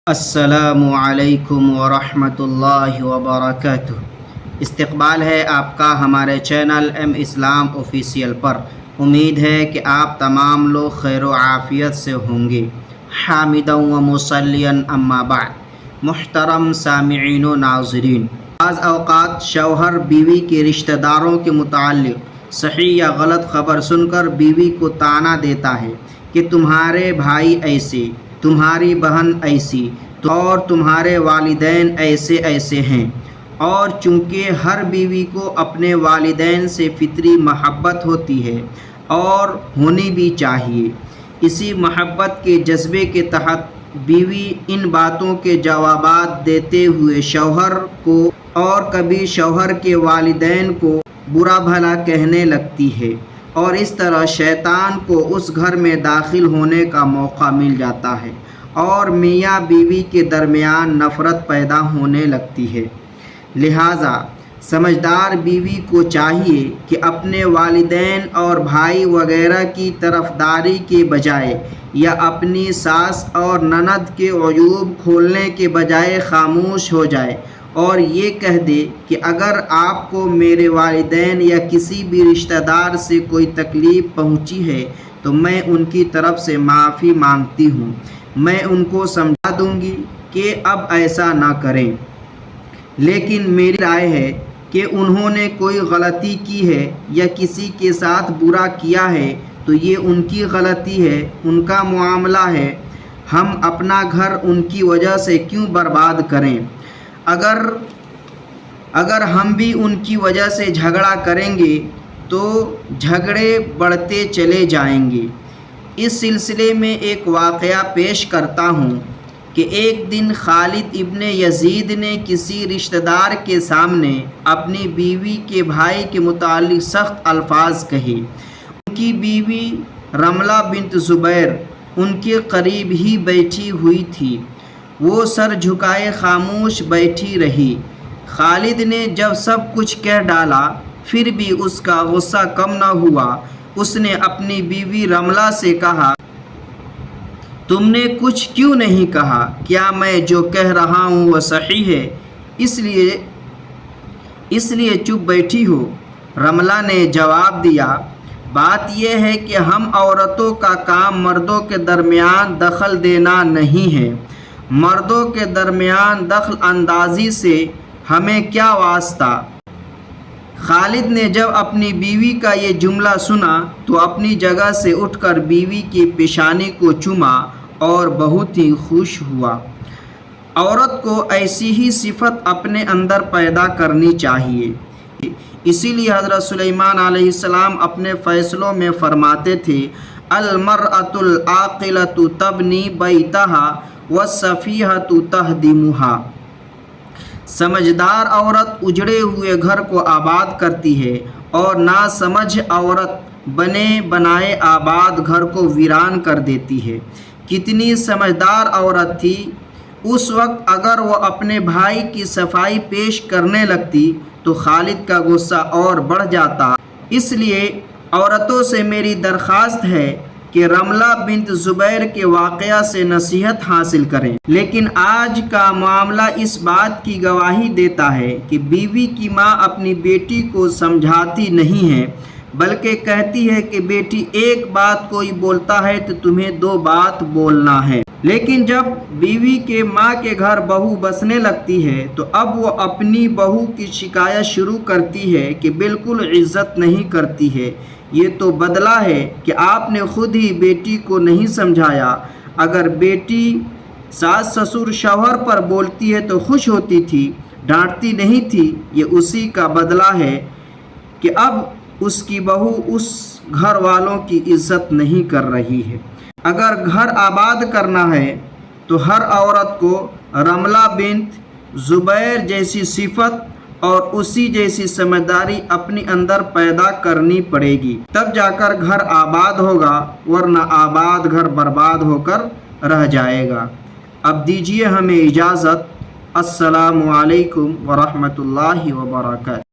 السلام علیکم ورحمۃ اللہ وبرکاتہ۔ استقبال ہے آپ کا ہمارے چینل ایم اسلام آفیشیل پر۔ امید ہے کہ آپ تمام لوگ خیر و عافیت سے ہوں گے۔ حامدا و مصلیا اما بعد، محترم سامعین و ناظرین، بعض اوقات شوہر بیوی کے رشتہ داروں کے متعلق صحیح یا غلط خبر سن کر بیوی کو طعنہ دیتا ہے کہ تمہارے بھائی ایسے، تمہاری بہن ایسی اور تمہارے والدین ایسے ہیں، اور چونکہ ہر بیوی کو اپنے والدین سے فطری محبت ہوتی ہے اور ہونی بھی چاہیے، اسی محبت کے جذبے کے تحت بیوی ان باتوں کے جوابات دیتے ہوئے شوہر کو اور کبھی شوہر کے والدین کو برا بھلا کہنے لگتی ہے، اور اس طرح شیطان کو اس گھر میں داخل ہونے کا موقع مل جاتا ہے اور میاں بیوی کے درمیان نفرت پیدا ہونے لگتی ہے۔ لہٰذا سمجھدار بیوی کو چاہیے کہ اپنے والدین اور بھائی وغیرہ کی طرفداری کے بجائے یا اپنی ساس اور نند کے عیوب کھولنے کے بجائے خاموش ہو جائے اور یہ کہہ دے کہ اگر آپ کو میرے والدین یا کسی بھی رشتہ دار سے کوئی تکلیف پہنچی ہے تو میں ان کی طرف سے معافی مانگتی ہوں، میں ان کو سمجھا دوں گی کہ اب ایسا نہ کریں، لیکن میری رائے ہے کہ انہوں نے کوئی غلطی کی ہے یا کسی کے ساتھ برا کیا ہے تو یہ ان کی غلطی ہے، ان کا معاملہ ہے، ہم اپنا گھر ان کی وجہ سے کیوں برباد کریں؟ اگر ہم بھی ان کی وجہ سے جھگڑا کریں گے تو جھگڑے بڑھتے چلے جائیں گے۔ اس سلسلے میں ایک واقعہ پیش کرتا ہوں کہ ایک دن خالد ابن یزید نے کسی رشتہ دار کے سامنے اپنی بیوی کے بھائی کے متعلق سخت الفاظ کہے۔ ان کی بیوی رملہ بنت زبیر ان کے قریب ہی بیٹھی ہوئی تھی، وہ سر جھکائے خاموش بیٹھی رہی۔ خالد نے جب سب کچھ کہہ ڈالا پھر بھی اس کا غصہ کم نہ ہوا۔ اس نے اپنی بیوی رملہ سے کہا، تم نے کچھ کیوں نہیں کہا؟ کیا میں جو کہہ رہا ہوں وہ صحیح ہے، اس لیے چپ بیٹھی ہو؟ رملہ نے جواب دیا، بات یہ ہے کہ ہم عورتوں کا کام مردوں کے درمیان دخل دینا نہیں ہے، مردوں کے درمیان دخل اندازی سے ہمیں کیا واسطہ؟ خالد نے جب اپنی بیوی کا یہ جملہ سنا تو اپنی جگہ سے اٹھ کر بیوی کی پیشانی کو چوما اور بہت ہی خوش ہوا۔ عورت کو ایسی ہی صفت اپنے اندر پیدا کرنی چاہیے۔ اسی لیے حضرت سلیمان علیہ السلام اپنے فیصلوں میں فرماتے تھے، المرأۃ العاقلۃ تبنی بیتها والصفیحۃ تہدمها۔ سمجھدار عورت اجڑے ہوئے گھر کو آباد کرتی ہے اور ناسمجھ عورت بنے بنائے آباد گھر کو ویران کر دیتی ہے۔ کتنی سمجھدار عورت تھی اس وقت! اگر وہ اپنے بھائی کی صفائی پیش کرنے لگتی تو خالد کا غصہ اور بڑھ جاتا۔ اس لیے عورتوں سے میری درخواست ہے کہ رملہ بنت زبیر کے واقعہ سے نصیحت حاصل کریں، لیکن آج کا معاملہ اس بات کی گواہی دیتا ہے کہ بیوی کی ماں اپنی بیٹی کو سمجھاتی نہیں ہے، بلکہ کہتی ہے کہ بیٹی ایک بات کوئی بولتا ہے تو تمہیں دو بات بولنا ہے۔ لیکن جب بیوی کے ماں کے گھر بہو بسنے لگتی ہے تو اب وہ اپنی بہو کی شکایت شروع کرتی ہے کہ بالکل عزت نہیں کرتی ہے، یہ تو بدلہ ہے کہ آپ نے خود ہی بیٹی کو نہیں سمجھایا۔ اگر بیٹی ساس سسر شوہر پر بولتی ہے تو خوش ہوتی تھی، ڈانٹتی نہیں تھی، یہ اسی کا بدلہ ہے کہ اب اس کی بہو اس گھر والوں کی عزت نہیں کر رہی ہے۔ اگر گھر آباد کرنا ہے تو ہر عورت کو رملہ بنت زبیر جیسی صفت اور اسی جیسی سمجھداری اپنی اندر پیدا کرنی پڑے گی، تب جا کر گھر آباد ہوگا، ورنہ آباد گھر برباد ہو کر رہ جائے گا۔ اب دیجیے ہمیں اجازت۔ السلام علیکم ورحمۃ اللہ وبرکاتہ۔